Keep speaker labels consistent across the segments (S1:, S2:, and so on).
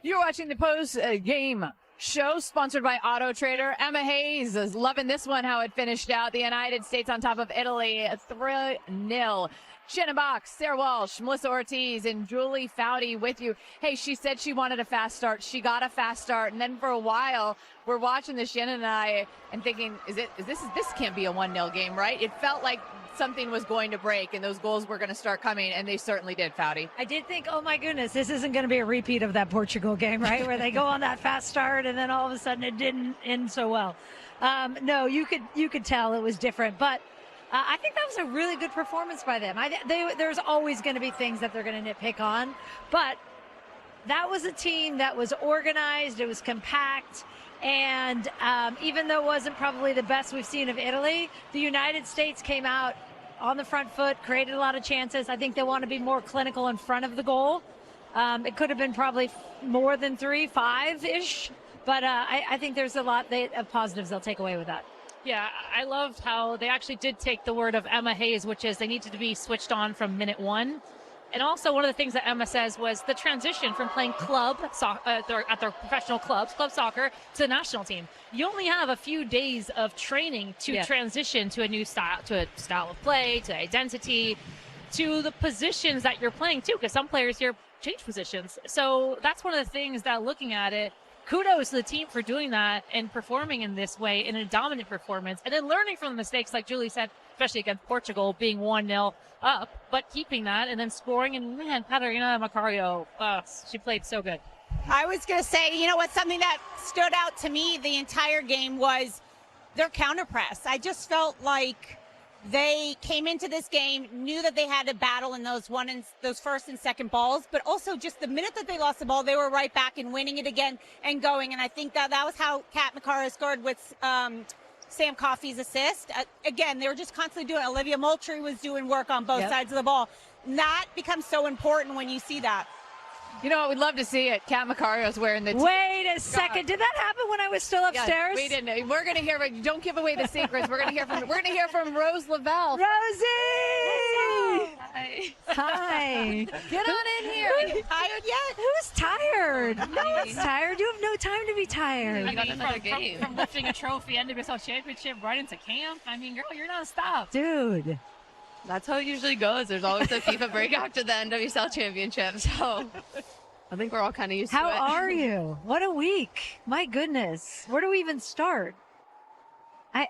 S1: You're watching the post-game show sponsored by Auto Trader. Emma Hayes is loving this one, how it finished out. The United States on top of Italy, 3-0. Jenna Box, Sarah Walsh, Melissa Ortiz, and Julie Foudy with you. Hey, she said she wanted a fast start. She got a fast start. And then for a while, we're watching this, Shannon and I, and thinking, this can't be a 1-0 game, right? It felt like something was going to break and those goals were going to start coming, and they certainly did, Foudy.
S2: I did think, oh my goodness, this isn't going to be a repeat of that Portugal game, right? Where they go on that fast start and then all of a sudden it didn't end so well. No, you could tell it was different, but I think that was a really good performance by them. There's always going to be things that they're going to nitpick on, but that was a team that was organized, it was compact, and even though it wasn't probably the best we've seen of Italy, the United States came out on the front foot, created a lot of chances. I think they want to be more clinical in front of the goal. It could have been probably more than 3, 5-ish, but I think there's a lot of positives they'll take away with that.
S3: Yeah, I loved how they actually did take the word of Emma Hayes, which is they needed to be switched on from minute one. And also one of the things that Emma says was the transition from playing at their professional club soccer, to the national team. You only have a few days of training to transition to a new style, to a style of play, to identity, to the positions that you're playing too, because some players here change positions. So that's one of the things that, looking at it, kudos to the team for doing that and performing in this way in a dominant performance, and then learning from the mistakes, like Julie said, especially against Portugal, being 1-0 up, but keeping that and then scoring. And man, Catarina Macario, she played so good.
S4: I was going to say, you know what, something that stood out to me the entire game was their counter press. I just felt like they came into this game, knew that they had to battle in those first and second balls, but also just the minute that they lost the ball, they were right back and winning it again and going. And I think that was how Kat Macario scored with Sam Coffey's assist. Again, they were just constantly doing it. Olivia Moultrie was doing work on both sides of the ball. And that becomes so important when you see that.
S1: You know what? We'd love to see it. Kat Macario's wearing the...
S2: Wait a second. Did that happen when I was still upstairs?
S1: Yeah, we didn't. We're going to hear... Don't give away the secrets. We're going to hear from Rose Lavelle.
S2: Rosie!
S1: Hi. Get on in here.
S4: Are you tired yet?
S2: Who's tired? No one's tired. You have no time to be tired.
S3: You got another game. From lifting a trophy, NWSL championship, right into camp. I mean, girl, you're not stopped.
S2: Dude.
S5: That's how it usually goes. There's always a FIFA break after the NWSL championship. So I think we're all kind of used to it.
S2: How are you? What a week. My goodness. Where do we even start?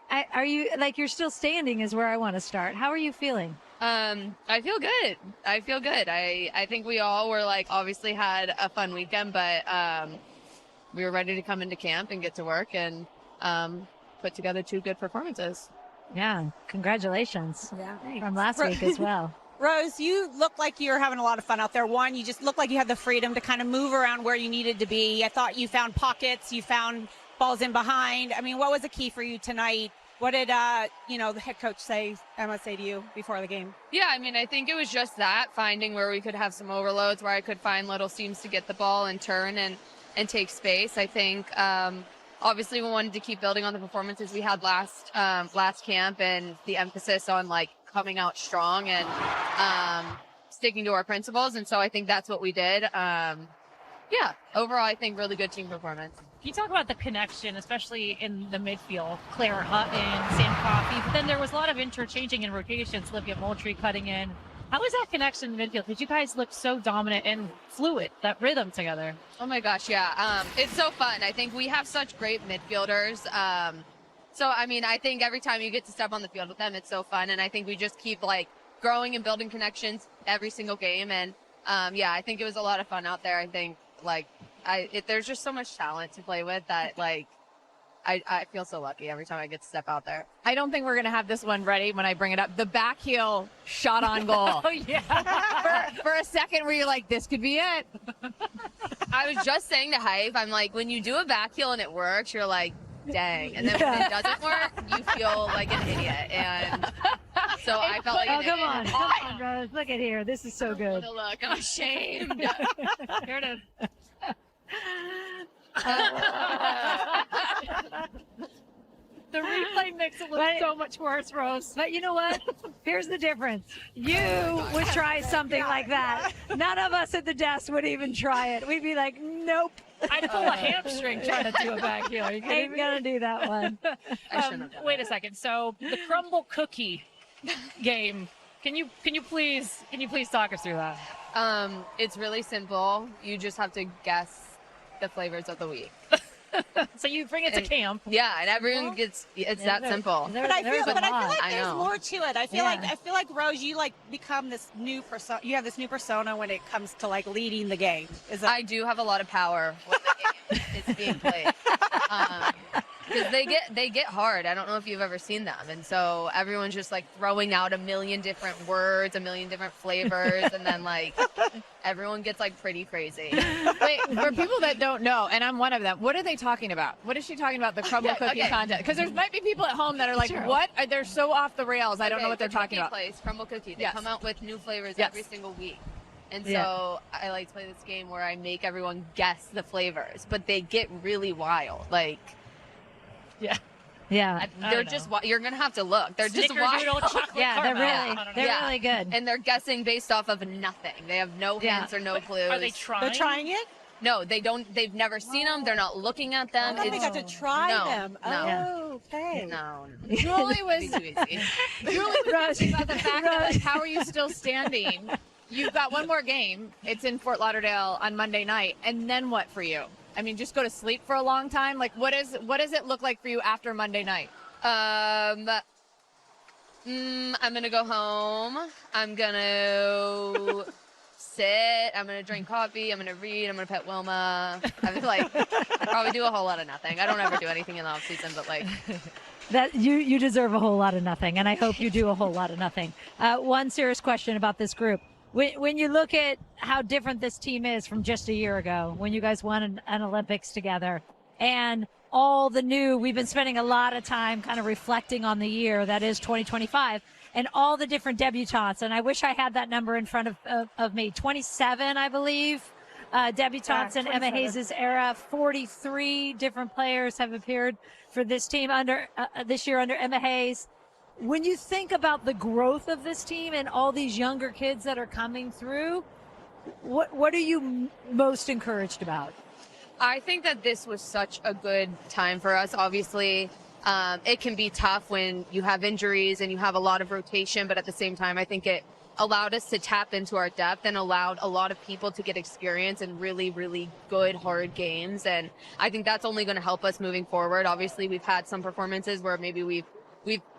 S2: Are you, like, you're still standing is where I want to start. How are you feeling?
S5: I feel good. I think we all were, like, obviously had a fun weekend, but we were ready to come into camp and get to work and put together 2 good performances.
S2: Yeah, congratulations from last week as well.
S4: Rose, you look like you're having a lot of fun out there. One, you just look like you had the freedom to kind of move around where you needed to be. I thought you found pockets, you found balls in behind. I mean, what was the key for you tonight? What did, the head coach Emma say to you before the game?
S5: Yeah, I mean, I think it was just that, finding where we could have some overloads, where I could find little seams to get the ball and turn and take space. I think, obviously, we wanted to keep building on the performances we had last camp, and the emphasis on, like, coming out strong and sticking to our principles. And so I think that's what we did. Overall, I think really good team performance.
S3: Can you talk about the connection, especially in the midfield? Claire Hutton, Sam Coffey, but then there was a lot of interchanging and rotations. Olivia Moultrie cutting in. How was that connection in the midfield? Because you guys looked so dominant and fluid, that rhythm together.
S5: Oh my gosh, yeah. It's so fun. I think we have such great midfielders. So, I mean, I think every time you get to step on the field with them, it's so fun. And I think we just keep, like, growing and building connections every single game. And, I think it was a lot of fun out there. I think, like, there's just so much talent to play with that, like, I feel so lucky every time I get to step out there.
S1: I don't think we're going to have this one ready when I bring it up. The back heel shot on goal.
S3: Oh, yeah.
S1: For a second where you're like, this could be it.
S5: I was just saying to Hype, I'm like, when you do a back heel and it works, you're like, dang. And then when it doesn't work, you feel like an idiot. And so I felt like an
S2: come
S5: idiot.
S2: on, Rose. Look at here. This is so good.
S5: Look, I'm ashamed.
S3: Here it is. The replay makes it look so much worse, Rose.
S2: But you know what? Here's the difference. You would try something like that. None of us at the desk would even try it. We'd be like, no. Nope.
S3: I'd pull a hamstring trying to do a back heel. Are you kidding
S2: Ain't
S3: me?
S2: gonna do that one.
S5: I shouldn't have done
S3: Wait
S5: that.
S3: a second. So the crumble cookie game. Can you please talk us through that?
S5: It's really simple. You just have to guess the flavors of the week.
S3: So you bring it to camp.
S5: Yeah, and everyone gets. It's that simple.
S4: But I feel like
S5: I
S4: there's
S5: know.
S4: more to it. I feel like Rose, you like become this new persona. You have this new persona when it comes to like leading the game. Is that
S5: I do have a lot of power when the game is being played. Because they get hard. I don't know if you've ever seen them, and so everyone's just like throwing out a million different words, a million different flavors, and then like everyone gets like pretty crazy.
S1: Wait, for people that don't know, and I'm one of them, what are they talking about? What is she talking about, the crumble cookie contest? Because there might be people at home that are like, what? They're so off the rails. I don't know what they're talking about.
S5: Place, Crumble Cookie. They
S1: Yes.
S5: come out with new flavors
S1: Yes.
S5: every single week. And so
S2: Yeah.
S5: I like to play this game where I make everyone guess the flavors, but they get really wild. Like,
S2: Yeah.
S5: they're just, you're going to have to look. They're just
S3: Snickerdoodle
S5: wild.
S3: chocolate
S2: Yeah, they're
S3: caramel.
S2: really,
S3: I don't know.
S2: they're
S5: Yeah.
S2: really good.
S5: And they're guessing based off of nothing. They have no
S2: Yeah.
S5: hints or no clues.
S3: Are they trying?
S4: they're trying it?
S5: No, they don't. They've never seen them. They're not looking at them.
S4: I thought they got to try
S5: no,
S4: them.
S5: no.
S4: Oh, okay.
S5: No.
S1: Julie was
S5: It'd be too easy.
S1: Julie was talking about the fact that like, how are you still standing? You've got one more game. It's in Fort Lauderdale on Monday night, and then what for you? I mean, just go to sleep for a long time. Like, what does it look like for you after Monday night?
S5: I'm gonna go home. I'm gonna sit. I'm gonna drink coffee. I'm gonna read. I'm gonna pet Wilma. I'm like probably do a whole lot of nothing. I don't ever do anything in the off season, but like
S2: That you deserve a whole lot of nothing, and I hope you do a whole lot of nothing. One serious question about this group: when you look at how different this team is from just a year ago, when you guys won an Olympics together, and all the new, we've been spending a lot of time kind of reflecting on the year that is 2025, and all the different debutantes. And I wish I had that number in front of me. 27, I believe. Debutantes in Emma
S4: 27.
S2: Hayes' era. 43 different players have appeared for this team under this year under Emma Hayes. When you think about the growth of this team and all these younger kids that are coming through, what are you most encouraged about?
S5: I think that this was such a good time for us. Obviously, it can be tough when you have injuries and you have a lot of rotation, but at the same time, I think it allowed us to tap into our depth and allowed a lot of people to get experience in really, really good, hard games. And I think that's only going to help us moving forward. Obviously, we've had some performances where maybe we've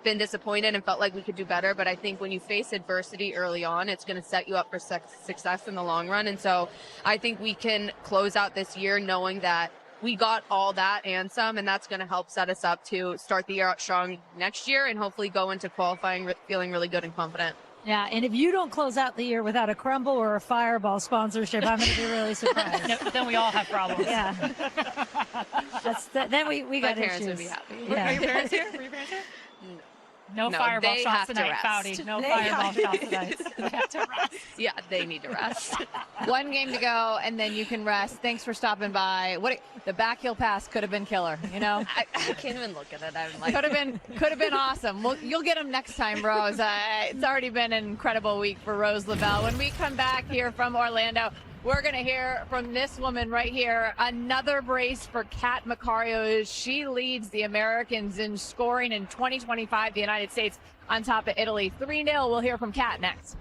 S5: been disappointed and felt like we could do better. But I think when you face adversity early on, it's going to set you up for success in the long run. And so I think we can close out this year knowing that we got all that and some, and that's going to help set us up to start the year out strong next year and hopefully go into qualifying feeling really good and confident.
S2: Yeah, and if you don't close out the year without a Crumble or a Fireball sponsorship, I'm going to be really surprised.
S3: No, then we all have problems.
S2: Yeah. Then we
S5: My
S2: got
S5: parents
S2: issues.
S5: would be happy.
S2: Yeah.
S3: Are your parents here? Were your parents here? No,
S5: No,
S3: fireball
S5: they
S3: shots
S5: have to
S3: tonight,
S5: rest.
S3: Foudy. No
S4: They
S3: fireball
S4: have to
S3: shots tonight. They have to rest.
S5: Yeah, they need to rest.
S1: One game to go, and then you can rest. Thanks for stopping by. The back heel pass could have been killer. You know,
S5: I can't even look at it. I'm like,
S1: could have been awesome. Well, you'll get them next time, Rose. It's already been an incredible week for Rose Lavelle. When we come back here from Orlando, we're going to hear from this woman right here. Another brace for Kat Macario. She leads the Americans in scoring in 2025, the United States on top of Italy 3-0. We'll hear from Kat next.